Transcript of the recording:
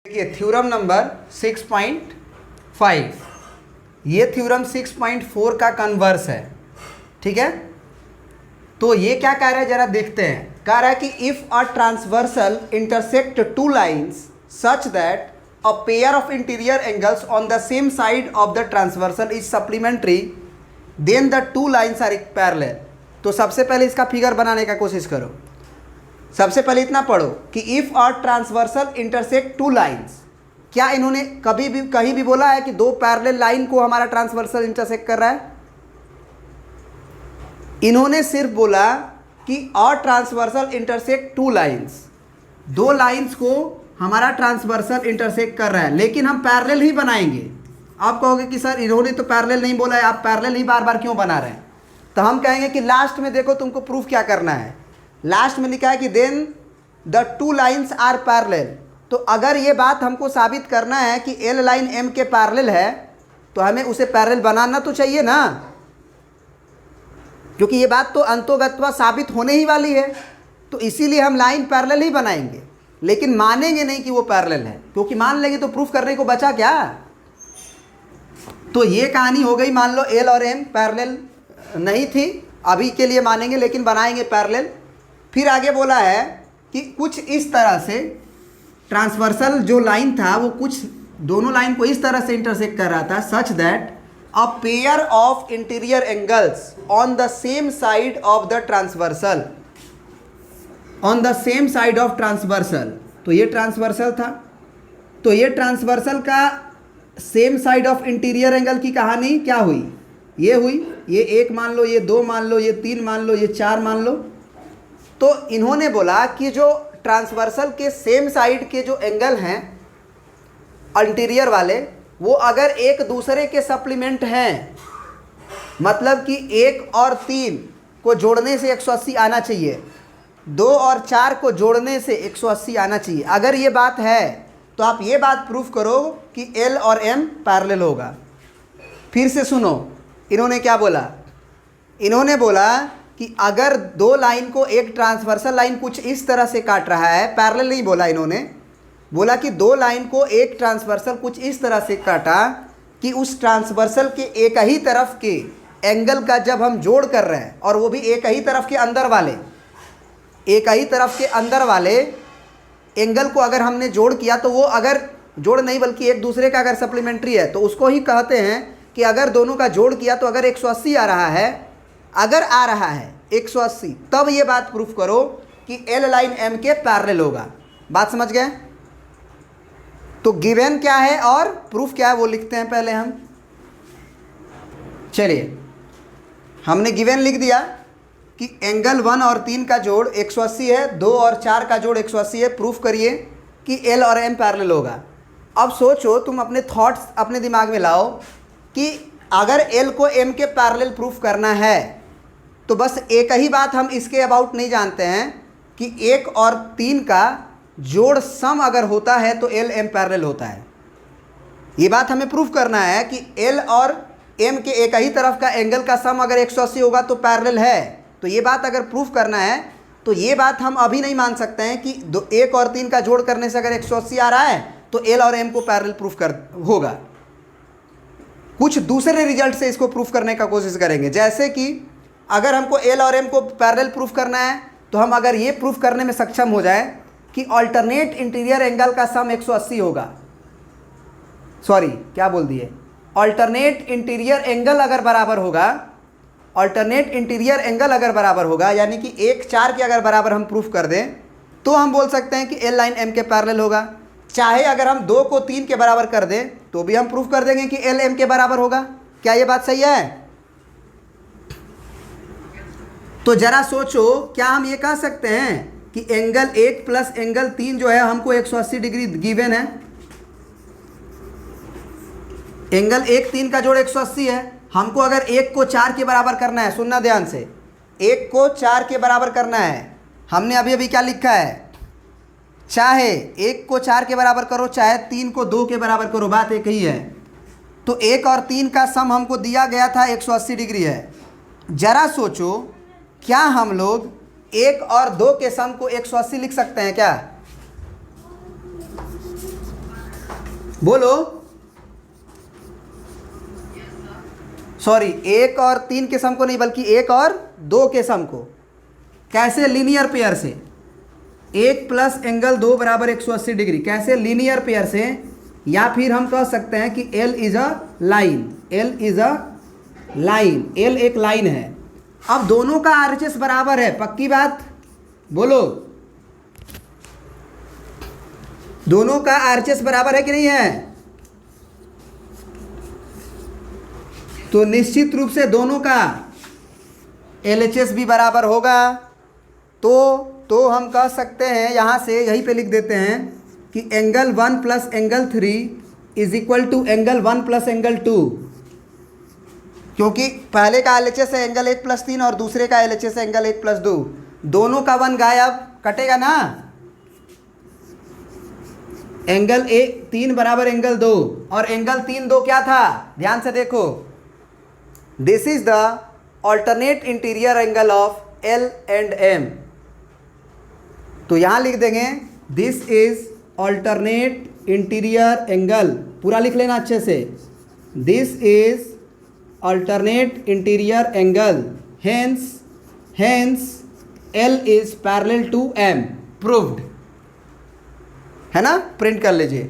देखिए theorem number 6.5, ये theorem 6.4 का कन्वर्स है। ठीक है, तो ये क्या कह रहा है जरा देखते हैं। कह रहा है कि if a transversal intersect two lines such that a pair of interior angles on the same side of the transversal is supplementary then the two lines are parallel. तो सबसे पहले इसका फिगर बनाने का कोशिश करो। सबसे पहले इतना पढ़ो कि if a transversal intersect two lines, क्या इन्होंने कभी भी कहीं भी बोला है कि दो पैरेलल लाइन को हमारा ट्रांसवर्सल इंटरसेक्ट कर रहा है? इन्होंने सिर्फ बोला कि अ ट्रांसवर्सल इंटरसेक्ट टू लाइंस, दो लाइंस को हमारा ट्रांसवर्सल इंटरसेक्ट कर रहा है, लेकिन हम पैरेलल ही बनाएंगे। आप कहोगे कि सर इन्होंने तो पैरेलल नहीं बोला है, आप पैरेलल ही बार बार क्यों बना रहे हैं? तो हम कहेंगे कि लास्ट में देखो तुमको प्रूफ क्या करना है। लास्ट में लिखा है कि then the two lines are parallel. तो अगर ये बात हमको साबित करना है कि एल लाइन एम के पैरेलल है तो हमें उसे पैरेलल बनाना तो चाहिए ना, क्योंकि ये बात तो अंतोगत्वा साबित होने ही वाली है। तो इसीलिए हम लाइन पैरेलल ही बनाएंगे, लेकिन मानेंगे नहीं कि वो पैरेलल है, क्योंकि मान लेंगे तो प्रूफ करने को बचा क्या। तो ये कहानी हो गई। मान लो एल और एम पैरेलल नहीं थी, अभी के लिए मानेंगे, लेकिन बनाएंगे पैरेलल। फिर आगे बोला है कि कुछ इस तरह से ट्रांसवर्सल जो लाइन था वो कुछ दोनों लाइन को इस तरह से इंटरसेक्ट कर रहा था सच that a pair of interior angles on the same side of the transversal, on the same side of transversal. तो ये ट्रांसवर्सल था, तो ये ट्रांसवर्सल का same side of interior angle की कहानी क्या हुई? ये हुई, ये एक मान लो, ये दो मान लो, ये तीन मान लो, ये चार मान लो। तो इन्होंने बोला कि जो ट्रांसवर्सल के सेम साइड के जो एंगल हैं इंटीरियर वाले, वो अगर एक दूसरे के सप्लीमेंट हैं, मतलब कि 1 और 3 को जोड़ने से 180 आना चाहिए, 2 और 4 को जोड़ने से 180 आना चाहिए। अगर ये बात है तो आप ये बात प्रूफ करो कि एल और एम पैरेलल होगा। फिर से सुनो, इन्होंने क्या बोला? इन्होंने बोला कि अगर दो लाइन को एक ट्रांसवर्सल लाइन कुछ इस तरह से काट रहा है, पैरेलल नहीं बोला इन्होंने, बोला कि दो लाइन को एक ट्रांसवर्सल कुछ इस तरह से काटा कि उस ट्रांसवर्सल के एक ही तरफ के एंगल का जब हम जोड़ कर रहे हैं, और वो भी एक ही तरफ के अंदर वाले, एक ही तरफ के अंदर वाले एंगल को अगर हमने जोड़ किया, तो वो अगर जोड़ नहीं बल्कि एक दूसरे का अगर सप्लीमेंट्री है, तो उसको ही कहते हैं कि अगर दोनों का जोड़ किया तो अगर 180 आ रहा है, अगर आ रहा है 180, तब ये बात प्रूफ करो कि एल लाइन एम के पैरेलल होगा। बात समझ गए? तो गिवन क्या है और प्रूफ क्या है वो लिखते हैं पहले हम। चलिए, हमने गिवन लिख दिया कि एंगल 1 और 3 का जोड़ 180 है, 2 और 4 का जोड़ 180 है। प्रूफ करिए कि एल और एम पैरेलल होगा। अब सोचो, तुम अपने थॉट्स अपने दिमाग में लाओ कि अगर एल को एम के पैरेलल प्रूफ करना है तो बस एक ही बात हम इसके अबाउट नहीं जानते हैं कि 1 और 3 का जोड़ सम अगर होता है तो एल एम पैरेलल होता है। ये बात हमें प्रूफ करना है कि एल और एम के एक ही तरफ का एंगल का सम अगर 180 होगा तो पैरेलल है। तो ये बात अगर प्रूफ करना है तो ये बात हम अभी नहीं मान सकते हैं कि 1 और 3 का जोड़ करने से अगर 180 आ रहा है तो एल और एम को पैरेलल प्रूफ कर होगा। कुछ दूसरे रिजल्ट से इसको प्रूफ करने का कोशिश करेंगे। जैसे कि अगर हमको एल और एम को पैरेलल प्रूफ करना है तो हम अगर ये प्रूफ करने में सक्षम हो जाए कि अल्टरनेट इंटीरियर एंगल का सम 180 होगा, सॉरी क्या बोल दिए, अल्टरनेट इंटीरियर एंगल अगर बराबर होगा, अल्टरनेट इंटीरियर एंगल अगर बराबर होगा, यानी कि 1 4 के अगर बराबर हम प्रूफ कर दें तो हम बोल सकते हैं कि एल लाइन एम के पैरेलल होगा। चाहे अगर हम 2 को 3 के बराबर कर दें तो भी हम प्रूफ कर देंगे कि एल एम के बराबर होगा। क्या ये बात सही है? तो जरा सोचो, क्या हम ये कह सकते हैं कि एंगल 1 प्लस एंगल 3 जो है हमको 180 डिग्री गिवन है? एंगल 1 3 का जोड़ 180 है। हमको अगर 1 को 4 के बराबर करना है, सुनना ध्यान से, 1 को 4 के बराबर करना है, हमने अभी अभी क्या लिखा है, चाहे 1 को 4 के बराबर करो, चाहे 3 को 2 के बराबर करो, बात एक ही है। तो 1 और 3 का सम हमको दिया गया था 180 डिग्री है। जरा सोचो, क्या हम लोग 1 और 2 के सम को 180 लिख सकते हैं क्या? बोलो। सॉरी, 1 और 3 के सम को नहीं, बल्कि 1 और 2 के सम को। कैसे? लीनियर पेयर से। 1 प्लस एंगल 2 बराबर 180 डिग्री। कैसे? लीनियर पेयर से। या फिर हम कह सकते हैं कि L is a line. L is a line. L एक लाइन है। अब दोनों का RHS बराबर है, पक्की बात? बोलो, दोनों का RHS बराबर है कि नहीं है? तो निश्चित रूप से दोनों का LHS भी बराबर होगा। तो हम कह सकते हैं, यहाँ से यहीं पे लिख देते हैं कि angle 1 plus angle 3 is equal to angle 1 plus angle 2, क्योंकि पहले का LHS है एंगल 1 प्लस 3 और दूसरे का LHS है एंगल 1 प्लस 2। दोनों का 1 गायब, कटेगा ना। एंगल 3 बराबर एंगल 2, और एंगल 3 2 क्या था? ध्यान से देखो, this is the alternate interior angle of L and M। तो यहां लिख देंगे this is alternate interior angle, पूरा लिख लेना अच्छे से। This is alternate interior angle, hence L is parallel to M। Proved है ना? प्रिंट कर लीजिए।